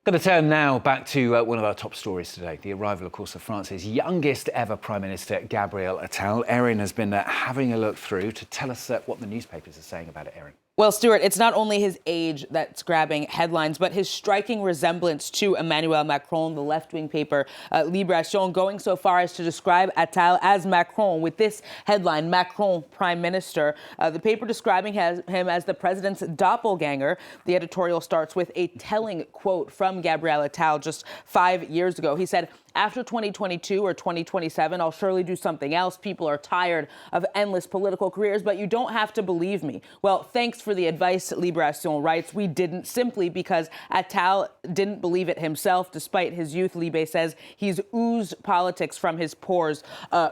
Going to turn now back to one of our top stories today. The arrival, of course, of France's youngest ever Prime Minister, Gabriel Attal. Erin has been having a look through to tell us what the newspapers are saying about it, Erin. Well, Stuart, it's not only his age that's grabbing headlines, but his striking resemblance to Emmanuel Macron, the left-wing paper Libération, going so far as to describe Attal as Macron with this headline, Macron Prime Minister. The paper describing him as the president's doppelganger. The editorial starts with a telling quote from Gabriel Attal just 5 years ago. He said, "After 2022 or 2027, I'll surely do something else. People are tired of endless political careers, but you don't have to believe me." Well, thanks for the advice, Libération writes. We didn't, simply because Attal didn't believe it himself. Despite his youth, Libé says he's oozed politics from his pores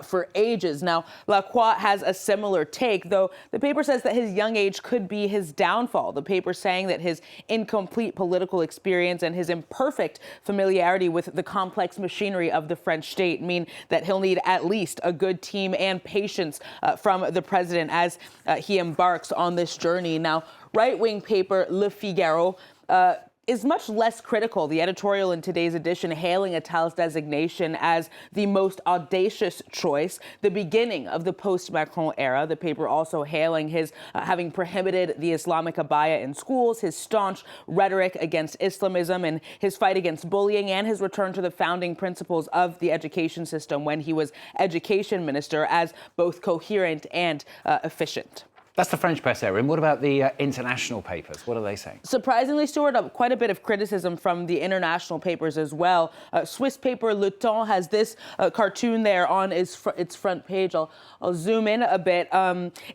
for ages. Now, La Croix has a similar take, though the paper says that his young age could be his downfall. The paper saying that his incomplete political experience and his imperfect familiarity with the complex machinery of the French state mean that he'll need at least a good team and patience from the president as he embarks on this journey. Now, right-wing paper Le Figaro is much less critical. The editorial in today's edition hailing Attal's designation as the most audacious choice, the beginning of the post-Macron era. The paper also hailing his having prohibited the Islamic abaya in schools, his staunch rhetoric against Islamism, and his fight against bullying, and his return to the founding principles of the education system when he was education minister as both coherent and efficient. That's the French press, Erin. What about the international papers? What are they saying? Surprisingly, Stuart, quite a bit of criticism from the international papers as well. Swiss paper Le Temps has this cartoon there on its front page. I'll zoom in a bit.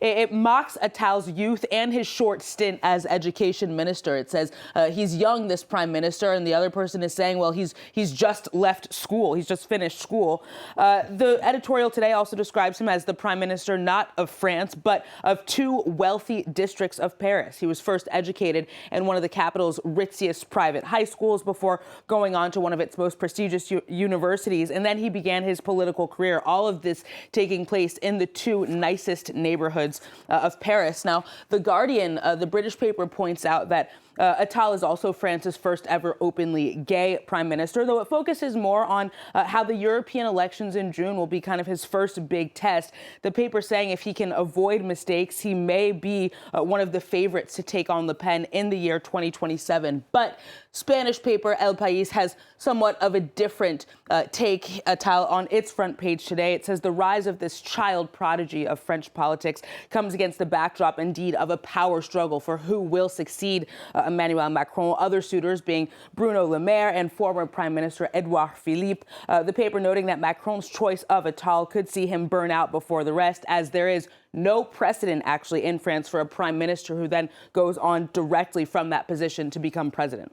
It mocks Attal's youth and his short stint as education minister. It says he's young, this prime minister, and the other person is saying, well, he's just left school. He's just finished school. The editorial today also describes him as the prime minister not of France, but of two wealthy districts of Paris. He was first educated in one of the capital's ritziest private high schools before going on to one of its most prestigious universities, and then he began his political career. All of this taking place in the two nicest neighborhoods of Paris. Now, The Guardian, the British paper, points out that Attal is also France's first ever openly gay prime minister, though it focuses more on how the European elections in June will be kind of his first big test. The paper saying if he can avoid mistakes, he may be one of the favorites to take on Le Pen in the year 2027. But Spanish paper El País has somewhat of a different take, Attal, on its front page today. It says the rise of this child prodigy of French politics comes against the backdrop, indeed, of a power struggle for who will succeed Emmanuel Macron, other suitors being Bruno Le Maire and former Prime Minister Edouard Philippe. The paper noting that Macron's choice of Attal could see him burn out before the rest, as there is no precedent, actually, in France for a prime minister who then goes on directly from that position to become president.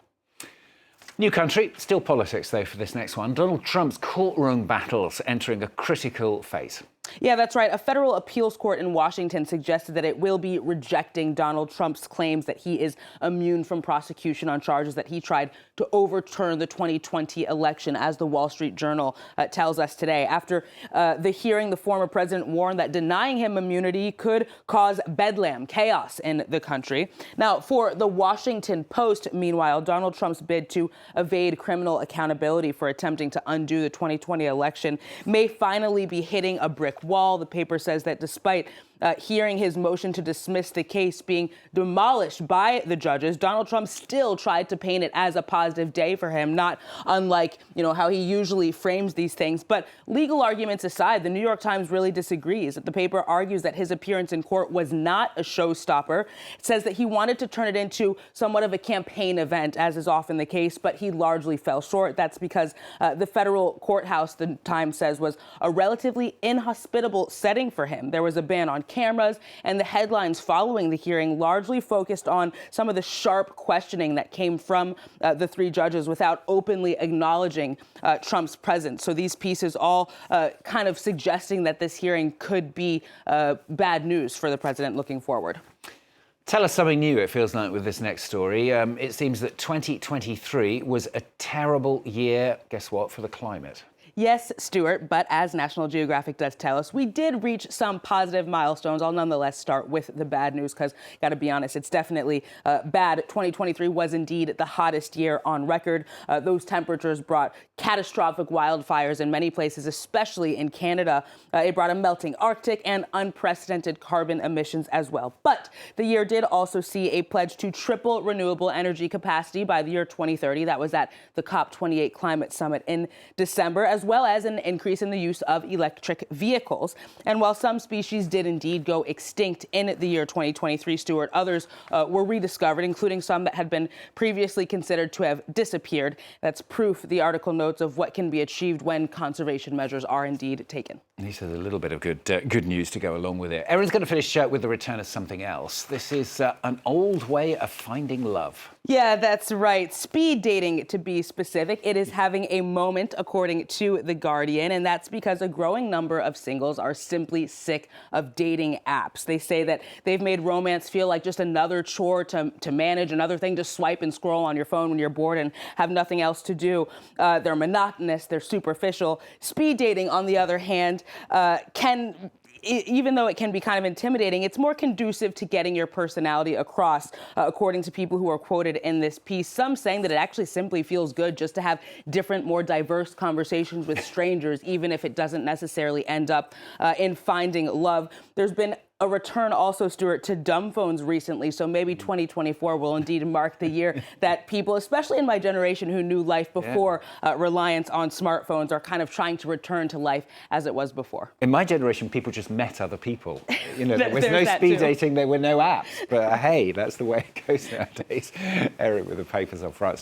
New country, still politics, though, for this next one. Donald Trump's courtroom battles entering a critical phase. Yeah, that's right. A federal appeals court in Washington suggested that it will be rejecting Donald Trump's claims that he is immune from prosecution on charges that he tried to overturn the 2020 election, as the Wall Street Journal tells us today. After the hearing, the former president warned that denying him immunity could cause bedlam, chaos in the country. Now, for the Washington Post, meanwhile, Donald Trump's bid to evade criminal accountability for attempting to undo the 2020 election may finally be hitting a brick wall. The paper says that despite hearing his motion to dismiss the case being demolished by the judges, Donald Trump still tried to paint it as a positive day for him, not unlike, how he usually frames these things. But legal arguments aside, the New York Times really disagrees. The paper argues that his appearance in court was not a showstopper. It says that he wanted to turn it into somewhat of a campaign event, as is often the case, but he largely fell short. That's because the federal courthouse, the Times says, was a relatively inhospitable setting for him. There was a ban on cameras, and the headlines following the hearing largely focused on some of the sharp questioning that came from the three judges without openly acknowledging Trump's presence. So these pieces all kind of suggesting that this hearing could be bad news for the president looking forward. Tell us something new, it feels like, with this next story. It seems that 2023 was a terrible year, guess what, for the climate. Yes, Stuart, but as National Geographic does tell us, we did reach some positive milestones. I'll nonetheless start with the bad news because, got to be honest, it's definitely bad. 2023 was indeed the hottest year on record. Those temperatures brought catastrophic wildfires in many places, especially in Canada. It brought a melting Arctic and unprecedented carbon emissions as well. But the year did also see a pledge to triple renewable energy capacity by the year 2030. That was at the COP28 climate summit in December, as well as an increase in the use of electric vehicles. And while some species did indeed go extinct in the year 2023, Stuart, others were rediscovered, including some that had been previously considered to have disappeared. That's proof, the article notes, of what can be achieved when conservation measures are indeed taken. He said a little bit of good news to go along with it. Erin's going to finish with the return of something else. This is an old way of finding love. Yeah, that's right. Speed dating, to be specific. It is having a moment, according to The Guardian, and that's because a growing number of singles are simply sick of dating apps. They say that they've made romance feel like just another chore to manage, another thing to swipe and scroll on your phone when you're bored and have nothing else to do. They're monotonous, they're superficial. Speed dating, on the other hand, even though it can be kind of intimidating, it's more conducive to getting your personality across, according to people who are quoted in this piece. Some saying that it actually simply feels good just to have different, more diverse conversations with strangers, even if it doesn't necessarily end up in finding love. There's been a return also, Stuart, to dumb phones recently. So maybe 2024 will indeed mark the year that people, especially in my generation who knew life before reliance on smartphones, are kind of trying to return to life as it was before. In my generation, people just met other people. You know, there was no speed dating, there were no apps. But hey, that's the way it goes nowadays. Erin with the papers on France.